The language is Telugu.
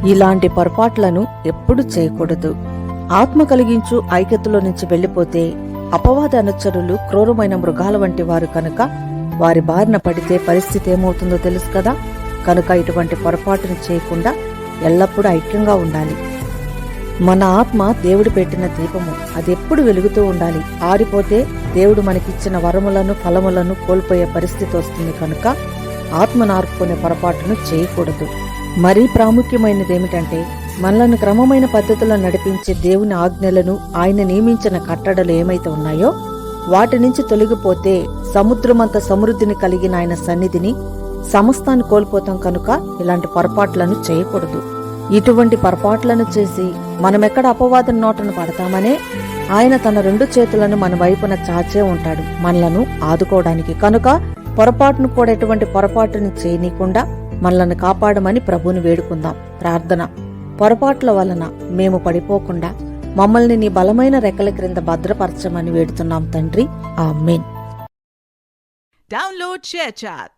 ఇలాంటి పొరపాట్లను ఎప్పుడు చేయకూడదు. ఆత్మ కలిగించు ఐక్యతలో నుంచి వెళ్లిపోతే అపవాద అనుచరులు క్రూరమైన మృగాల వంటి వారు కనుక వారి బారిన పడితే పరిస్థితి ఏమవుతుందో తెలుసు కదా. కనుక ఇటువంటి పొరపాటును చేయకుండా ఎల్లప్పుడూ ఐక్యంగా ఉండాలి. మన ఆత్మ దేవుడు పెట్టిన దీపము, అదెప్పుడు వెలుగుతూ ఉండాలి. ఆరిపోతే దేవుడు మనకిచ్చిన వరములను ఫలములను కోల్పోయే పరిస్థితి వస్తుంది. కనుక ఆత్మను ఆర్పుకునే పొరపాటును చేయకూడదు. మరీ ప్రాముఖ్యమైనదేమిటంటే మనలను క్రమమైన పద్ధతిలో నడిపించే దేవుని ఆజ్ఞలను, ఆయన నియమించిన కట్టడలు ఏమైతే ఉన్నాయో వాటి నుంచి తొలగిపోతే సముద్రమంత సమృద్ధిని కలిగిన ఆయన సన్నిధిని, సమస్తాన్ని కోల్పోతాం. కనుక ఇలాంటి పొరపాట్లను చేయకూడదు. ఇటువంటి పొరపాట్లను చేసి మనమెక్కడ అపవాదం నోటను పడతామనే ఆయన తన 2 చేతులను మన వైపున చాచే ఉంటాడు మనలను ఆదుకోవడానికి. కనుక పొరపాటును కూడా ఎటువంటి పొరపాటును చేయనీయకుండా మనలను కాపాడమని ప్రభువుని వేడుకుందాం. ప్రార్థన. పొరపాట్ల వలన మేము పడిపోకుండా మమ్మల్ని నీ బలమైన రెక్కల క్రింద భద్రపరచమని వేడుతున్నాం తండ్రి. ఆమేన్. Download ShareChat.